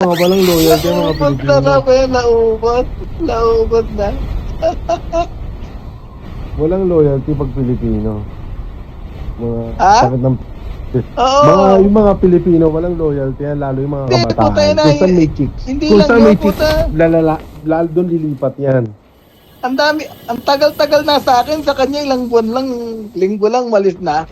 Mga walang loyalty ang mga Naubot na Pilipino. na ba yan? Naubot. Naubot na. Walang loyalty pag Pilipino. Mga Ha? sakit ng... Oo. Yung mga Pilipino, walang loyalty yan, lalo yung mga Hindi, puta kabataan. na, Kung saan may chicks. hindi Kung lang saan yun, may chicks, puta. lalo doon lilipat yan. Ang dami, ang tagal-tagal na sa akin, sa kanya ilang buwan lang, linggo lang, malis na.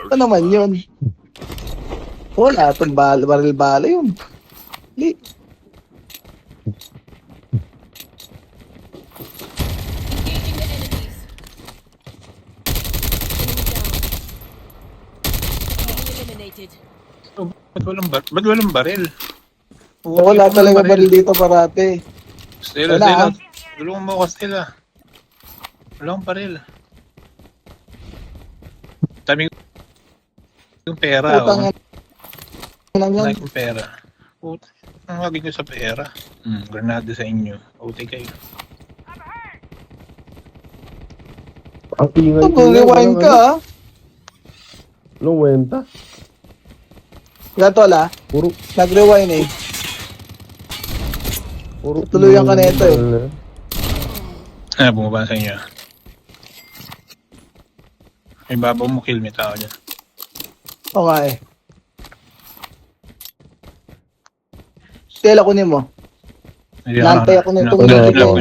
Ano naman yun? Wala, itong baril-bala yun. Hindi. Ba't walang baril? Wala talaga baril dito parate. Stella, Wala, Stella. ah. Tulungan mo ako, Stella. Wala akong baril. Dami yung pera. Putang ina Wala yan. akong pera. Ang wagin nyo sa pera. Granada sa inyo. Uti kayo. Ang ingay Ito, rewind ka ha. Walang wenta. Gato la, Puro, nag-rewind eh. puro Tuluyan ka na ito eh. Bumaba sa inyo. May babaw mo kill, may tao dyan. Oo nga eh. Stella, kunin mo. Nantay ako nitong video.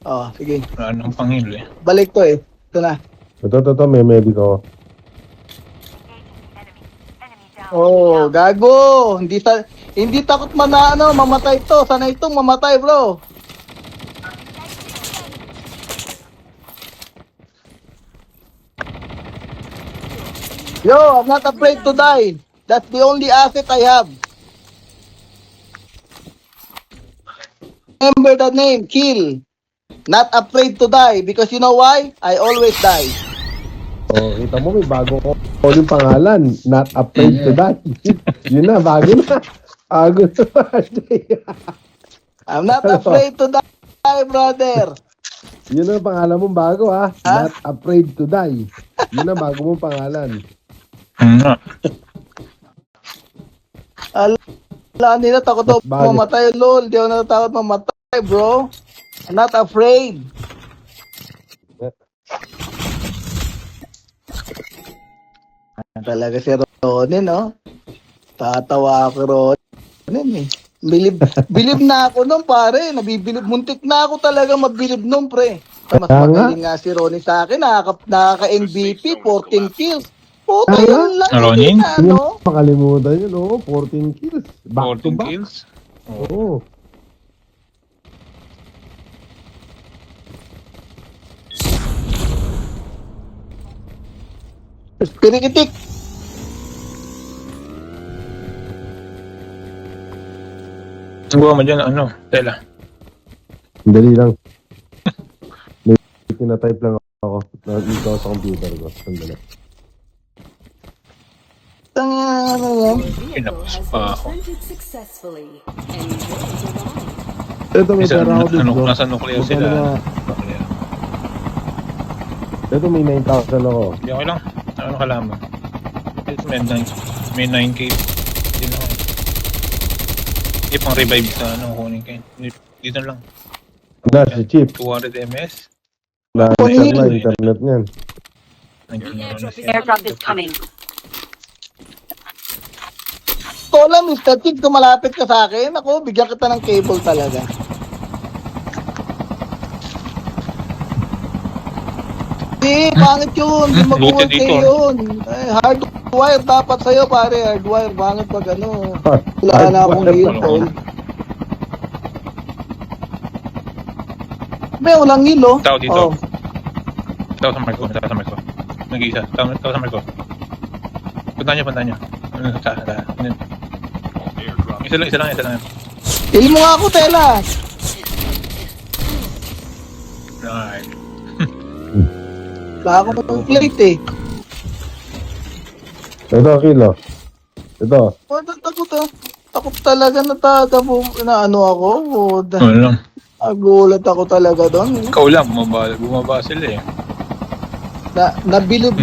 Oo, sige. Wala nang pangil eh. Balik to eh. Ito na. Ito, may medico. Oh, gago. Hindi takot man na ano, mamatay to. Sana itong mamatay, bro. Yo, I'm not afraid to die. That's the only asset I have. Remember the name, Kill. Not afraid to die because you know why? I always die. Oh, kita mo, may bago ko. O yung pangalan, Not Afraid to Die. Yun na, bago na. Bago na. I'm not afraid to die, brother. Yun na pangalan mong bago ha. Ha? Not Afraid to Die. Yun na bago mong pangalan. Wala nila, takot ako Bago. mamatay, lol. Di ako natatakot mamatay, bro. I'm not afraid. Talaga si Ronin, no? Tatawa ako, Ronin, eh. Bilib na ako nun, pare. Nabibilib. Muntik na ako talaga mabilib nun, pre. Mas Kaya nga. magaling nga si Ronin sa akin. Nakaka-MVP, 14 kills. Puta, Kaya yun lang. Ronin? Hindi na, Hindi ano? mo makalimutan yun, oh. 14 kills. Back to 14 back. kills? Oo. Pinikitik. Subukan mo dyan, ano, Stella. Dali lang. May tinatype lang ako. Nandito ako sa computer ko. Sandali. Ano yan? Pinapos pa ako. Ito, may pera ako dito. Nasa nuclear Magkano sila. ba? Nuclear. Ito, may 9,000 ako. Hindi, okay lang. Ano kalaman? May 9k din ako. Hindi pang revive sa ano, kunin kayo. Dito lang. Na, si Chip. 200 ms. Wala Kunin. na internet niyan. Airdrop is coming. Tola, Mr. Chick, kung malapit ka sa akin, ako, bigyan kita ng cable talaga. Hindi, pangit yun. Hindi mag-work Looted dito, yun. Eh, hardwire dapat sa'yo, pare. Hardwire. Pangit pag ano. Wala na akong Hardwire. heal, tol. May walang heal, oh. Tao dito. Oh. Tao sa Marco. Tao sa Marco. Nag-iisa. Tao sa Marco. Punta nyo. Isa lang. Heal mo nga ako, Tela. Alright. Wala akong plate, eh. Ito, kilo. Ito. Oh, takot, ah. Takot talaga na ano ako. Oh, Ano lang. Agulat ako talaga doon. Ikaw lang, bumaba sila eh. Nabilib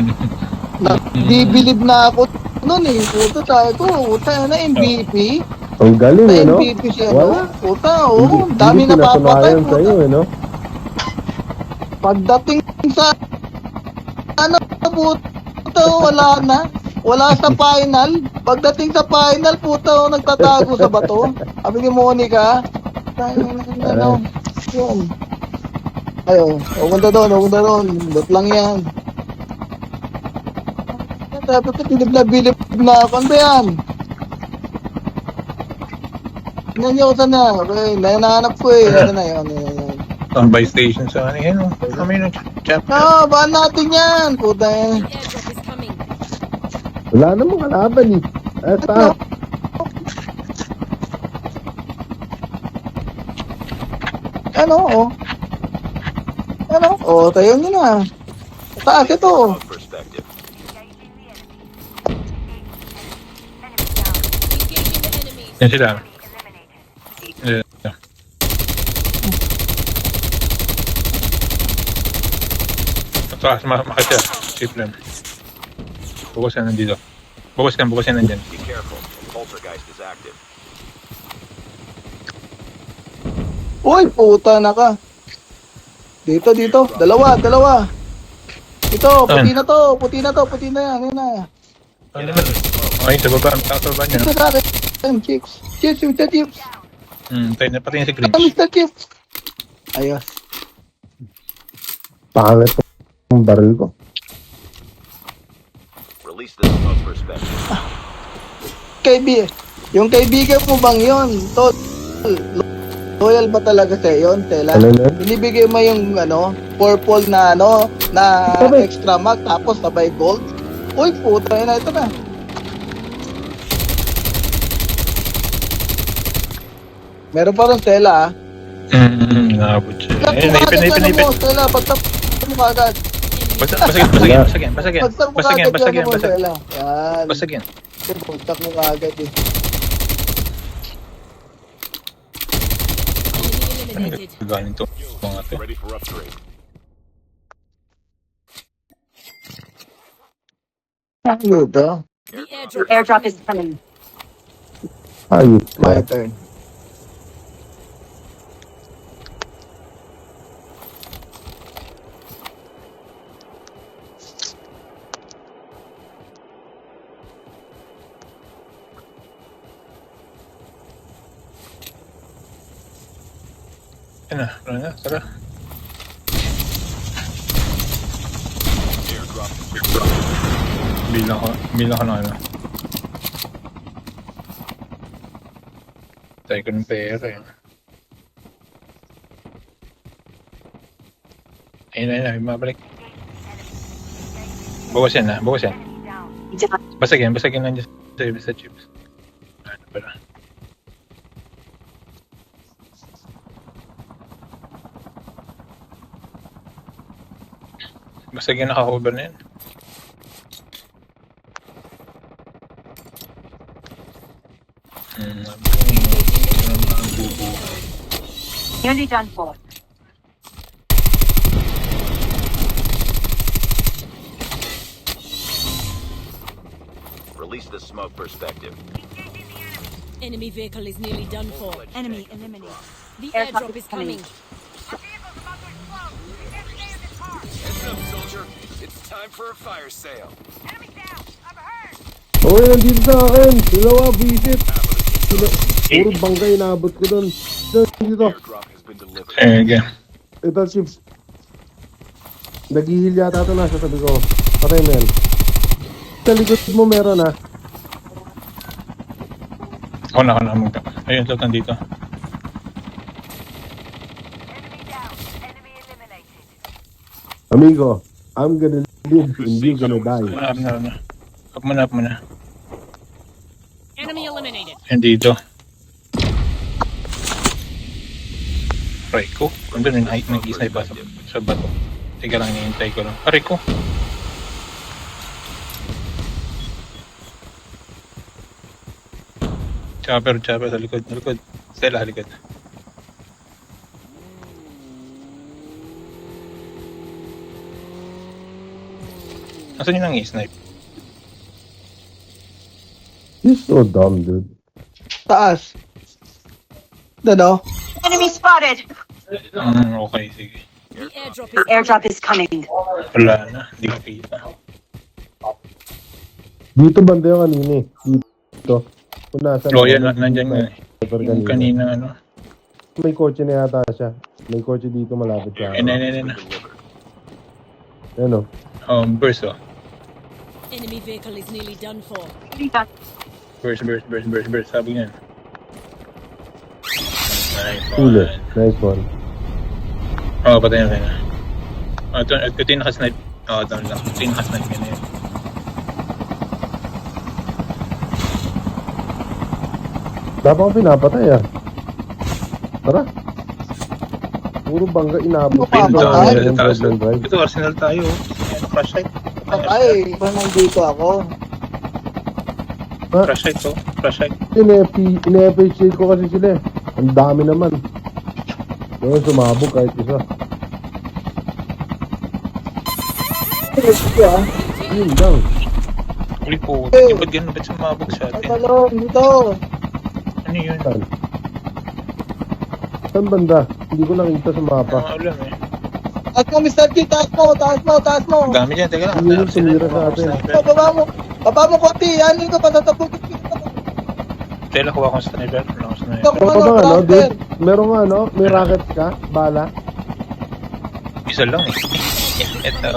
na ako nun eh. Puta tayo ko. Puta na MVP. Ang galing, May eh, no? MVP siya, Wala. no? Puta, oo. Hindi Dami napapatay, pinatunayan sa'yo, puta. eh, no? Pagdating sa ano, puta, wala na. Wala sa final. Pagdating sa final, puta, nagtatago sa bato. Sabi ni Monica, ano, yun. Ayo, huwag doon. Ba't lang yan? Dapat bilib na ako. Ano ba yan? Nandiyan na. Okay, nahanap ko eh. Ano na yun. Standby station sa ano yan. Kami ng chat. Ah, baan natin yan? Puta yan. The airdrop is coming. Wala namang kalaban, eh. Eto. Ano, oh. Ano? Oh, tayo nyo na. Taas ito. Engaging the enemy. Yan sila. Taas, makasya. Safe lang. Bukas yan nandito. Bukas yan nandyan. Be careful. Poltergeist is active. Uy, puta na ka. Dito. Dalawa. Ito, puti na yan. Yan na. Ano naman? Ay, sa baba. Sa baba niya. Ito sa akin. Chips, Mr. Chips. Pati niya si Grinch. Mr. Chips. Ayos. Pangit yung baril ko. Release the smoke perspective. Yung kaibigan mo bang yun? Tol, loyal ba talaga sa'yo yun, Tela? Ano na? Binibigay mo yung purple na Sabi. extra mag tapos sabay gold? Uy, puta na ito na. Meron pa rin Tela ah. Nakabot siya. Bagsak mo agad ano mo, Tela, bagsak mo agad. Basagin. Bagsak mo agad yung ano mo, Tela. Yan. Basagin. Bagsak mo agad eh. Enemy eliminated. Galing to. Mga to. Ready for upgrade. Ano ito? The Your airdrop airdrop is coming. Ayos My ka. turn. Yan na. Ano na? Tara. Airdrop. Bilang ka na ano. Tayo ko ng pera eh. Ayun, mabalik. Bawas yan. Basagin lang dyan sa chips. Ano pala. Basagin naka-cover na yan. Nearly done for. Release the smoke perspective. Enemy vehicle is nearly done for. Enemy eliminated. The Airdrop airdrop is is coming. Heads up, soldier. It's time for a fire sale. Oo, nandito sa akin. Dalawa, visit. Puro bangkay naabot ko doon. Dito. Airdrop has been delivered. Again. Ito, chips. Naghihil yata ito na. Sabi ko, patay mo yan. Sa likod mo meron ah. Ako na magta. Ayun, so nandito. Amigo, I'm gonna live and you're gonna die. Up mo na. Enemy eliminated. Yan dito. Aray ko. Nandun yung height ng isay ba sa bato. Tiga lang, hinihintay ko lang. Aray ko. Chopper sa likod. Stella, likod. Nasaan yun ang i-snipe? He's so dumb, dude. Taas. Dano? Enemy spotted. Okay, sige. The airdrop The is airdrop is coming. Wala na, hindi ko kita. Dito banda yung kanina eh. Dito. Kung nasa Loyal, nandyan nga. Sniper Yung kanina, ano. May kotse na yata siya. May kotse dito malapit sa akin. Yan. Ano? Burst, oh. enemy vehicle is nearly done for. Nearly done. Burst. Sabi nga. Nice Huli. one. Nice one. Patay na tayo. Ito yung nakasnipe. Down lang. Ito yung nakasnipe yun eh. Dapat akong pinapatay ah. Tara. Puro bangga inabot. Papatay? Yung problem drive. Ito, Arsenal tayo. Crash site. Ay, iba nandito ako. Crash site to. Crash site. Ine-appreciate ko kasi sila eh. Ang dami naman. Kaya sumabog kahit isa. Yun lang. Uli po. Ba't ganun? Ba't sumabog sa Ay, atin? talong, dito. Ano yun? Saan? Saan banda? Hindi ko nakita sa mapa. Alam eh. Taas mo, Mr. G, taas mo. Ang dami dyan. Teka lang. Yun yung tumira sa atin. Baba mo konti, yanin ko, patatabugin ko. Tela, kuha akong sniper. Wala akong sniper. Ito ko Ito ba ano, tractor. dude? Meron nga ano? May rocket ka? Bala? Isa lang eh. Ito.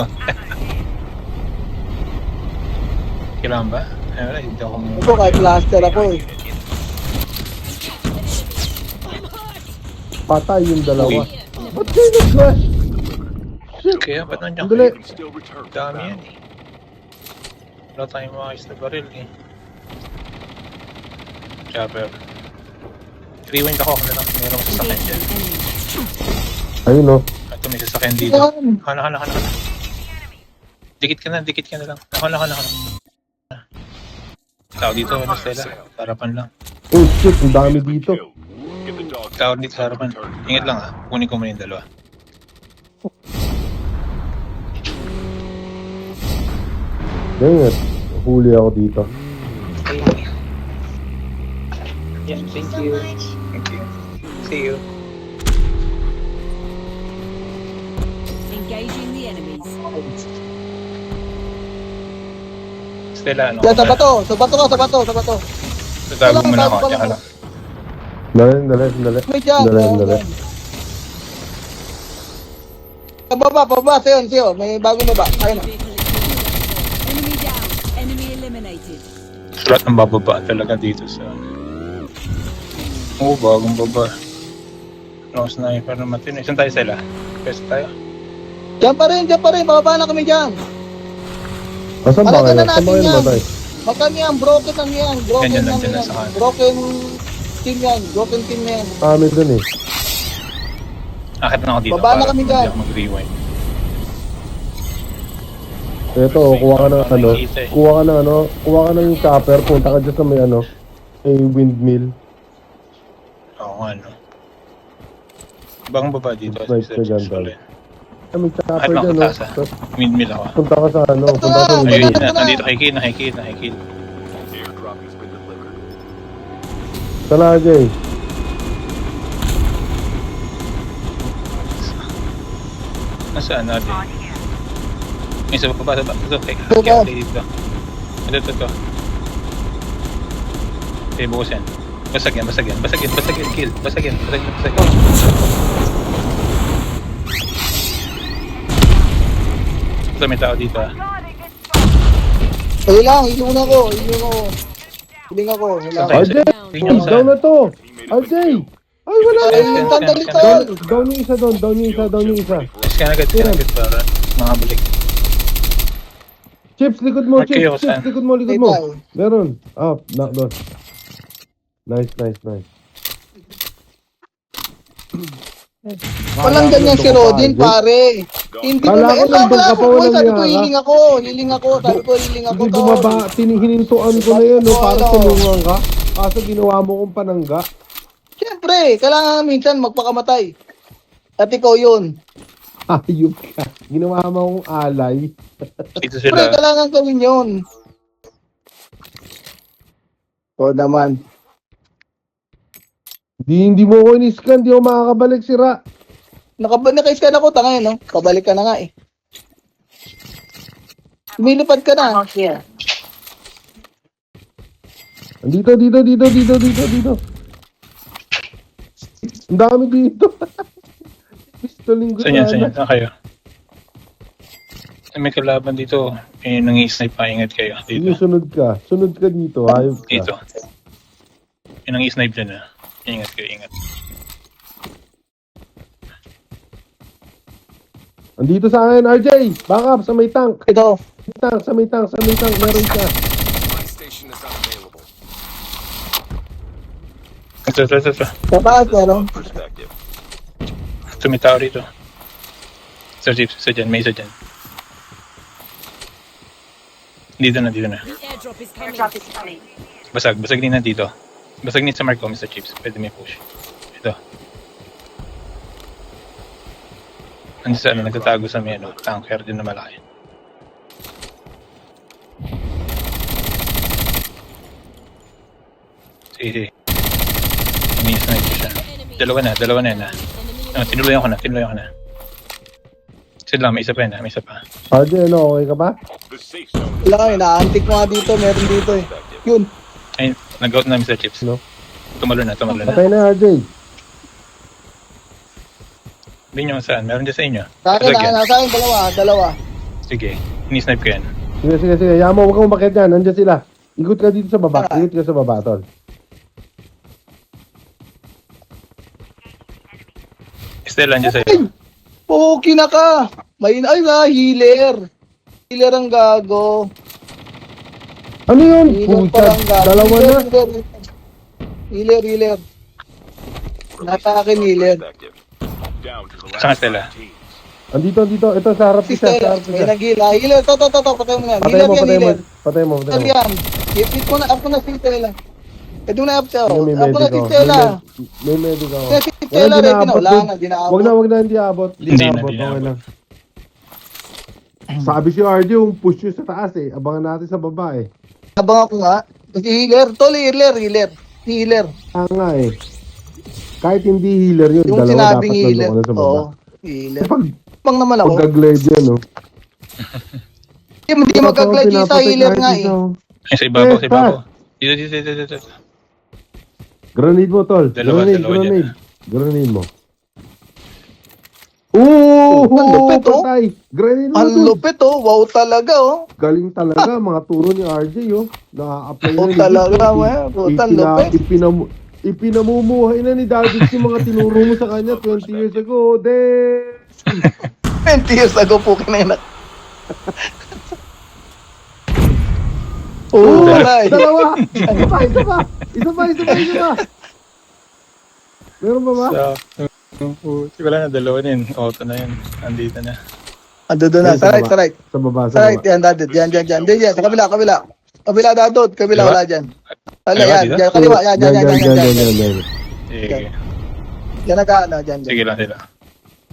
Kailangan ba? Ay, wala. Hindi ako Ito, kay plaster ako eh. Patay yung dalawa. Uy. Ba't kayo nag-flash? Kaya ba't nandiyan Ang dali. kayo? Still return. Dami yan eh. Wala tayong maayos na baril eh. Chopper. Rewind ako na lang. Mayroong sasakyan dyan. Ayun oh. Ito may sasakyan dito. Yan. Hala. Dikit ka na lang. Hala. Tao dito, ano Stella? Harapan lang. Oh shit, ang dami dito. Get the dog. Tao dito sa harapan. Ingat lang ah. Kunin ko muna yung dalawa. Ganyan. Huli ako dito. Yeah, thank you. See you. Engaging the enemies. Stella, ano? Yan, sa bato. Tatago muna ako. Tsaka lang. Dali. May dyan. Dali. Pababa, siyo. May bagong baba. Ayun. Enemy down. Enemy eliminated. Sulat ng bababa talaga dito sa... bagong baba. Long sniper na matino. Saan tayo Stella? Pwes tayo? Diyan pa rin. Bababa na kami dyan. Asan ba kayo? Alaga na Saan ba natin kayo yan. matay? Magkano yan? Broken lang yan. Nandyan na sa kanan. Broken team yan. Kami dun eh. Akit na ako dito. Baba na para kami hindi dyan. ako mag-rewind. Ito, kuha ka ng chopper, punta ka dyan sa may ano, may windmill. Oo nga no. Bagong baba dito. Right, Sa dyan, Solid. May chopper Kahit lang dyan, no? taas ah. Windmill ako. Punta ka sa ano, Ito punta ka sa na, windmill. ito na. Nandito kay Kill. Airdrop has been delivered. Tala, Jay. Nasaan natin? May sa baba. Ito, kay dito. Ito. Okay, bukas yan. Basag yan. Kill. Basag yan. Ito, may tao dito ah. Ayun lang, hiling ako. Wala. Saan RJ! Tingnan sa- Down na to! RJ! Ay, wala na! Ay, sandali to. Down yung isa doon, down yung isa. Scan agad para makabalik. Chips, likod mo, Okay, Chips, saan? likod mo. Wait lang. Meron. Knock doon. Nice. Walang ganyan si Rodin, pare. Hindi ko Kala ko nandun ka pa, walang Sabi ko, yara. hiling ako. Hindi bumaba, hinihintuan ko na yun, no, para tulungan ka. Kaso ginawa mo kong panangga. Siyempre, kailangan minsan magpakamatay. At ikaw yun. Ayup ka. Ginawa mo akong alay. Dito Siyempre, sila. kailangan gawin yun. O naman. Hindi mo ko in-scan, di ako makakabalik sira. Naka-scan ako, tanga no? Pabalik ka na nga eh. Lumilipad ka na. Ammo here. Dito. Ang dami dito. Pistoling Saan yan? granada. Saan kayo? May kalaban dito. Eh, nang-i-snipe pa. Ingat kayo. Sige, Dito. sunod ka dito, ayos ka. Dito. May nang-i-snipe dyan ah. Ingat kayo, ingat. Andito sa akin, RJ. Back up sa may tank. Ito. Sa may tank. Meron ka. My station is unavailable. Ito. Sa taas, meron. Perspective. Tumitao rito. Sir Jeep, isa dyan. May isa dyan. Dito na. The airdrop is coming. Airdrop is coming. Basag din na dito. Basag din sa mark ko, Mr. Chips. Pwede may push. Ito. Andiyan sa nagtatago sa may tanker din na malaki. Sige. Ini-snipe ko siya. Dalawa na yan ah. Tinuloyan ko na. Sige lang, may isa pa yan ah. May isa pa. RJ, okay ka ba? The safe zone. Wala, inaantik mo nga dito. Meron dito eh. Yun. Ay, nag-out na Mr. Chips. No. Tumalo na. Patay na, RJ. Hindi nyo saan. Meron dyan sa inyo. Sa akin, Basag yan. sa akin, dalawa. Sige. Ini-snipe ko yan. Sige. Yamo, huwag kang umakit yan. Nandiyan sila. Ikot ka dito sa baba. Tol. Estelle, andyan sa'yo. Okay na ka. Healer. Healer ang gago. Ano yun? Healer Puta, parang gago. dalawa na. Healer. Nasa akin, healer. Perspective. Down to the Saan last Estelle? 5 teams. Andito. Ito, sa harap Si isa. Stella, may nag-heal. Healer, to. Patay mo na. Patay mo. Stella yan. Hit ko na, up ko na si Stella. Pwede mo na up siya. May Up ko na medic si ako. Stella. May medic ako. Kaya si Stella, ready na. Wala na, di na Wag abot. na, hindi abot. Hindi na Okay abot. lang. Sabi si RJ, yung push nyo sa taas eh. Abangan natin sa baba eh. Abang ako nga. Si healer, tol, healer. Nga eh. Kahit hindi healer yun, Yung dalawa sinabing dapat healer. nandun ka na sa baba. Oo, healer. Pag Bang naman ako. pagka-glide yan, no? Hindi magka-glide yung sa healer nga eh. Ay, sa ibabaw. Dito. Grenade mo, tol. Dalawa dyan. Grenade mo. Oo! Ang lupit, oh. Patay. Grenade mo, Ang tol. lupit oh, wow talaga oh. Galing talaga, mga turo ni RJ, oh. Na-apply Wow na ni talaga, David. man. Puta, lupit. Ipinamumuhay na ni David yung mga tinuro mo sa kanya 20 years ago. 20 years ago po kinanak. Oo, Aray. dalawa! Isa pa! Meron ba ba? Wala na, dalawa na yun. Auto na yun. Andito na. Ando doon na, sa right. Sa baba, Sa right, yan, dadod. Yan. Diyan, sa kabila. Kabila, dadod. Kabila, Diba? wala dyan. Wala, Diba, yan. dito? Yan, kaliwa. Yan. Sige. Yan nag-ano, dyan. Sige lang sila.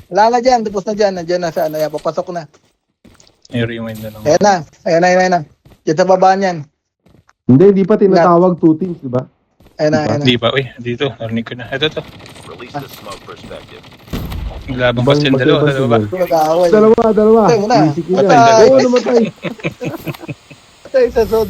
Wala na dyan, tapos na dyan. Nandiyan na sa ano, yan, papasok na. I-rewind na lang. Ayan na. Diyan sa baba niyan. Hindi pa tinatawag 2 teams, di ba? Ayan na. Hindi pa. Uy, dito. Narinig ko na. Ito. Release the smoke perspective. Labang pa sila. Dalawa ba? Mag-aaway. Dalawa. Patay mo na. Easy ko yan. Patay. Oo, namatay. Patay sa soda.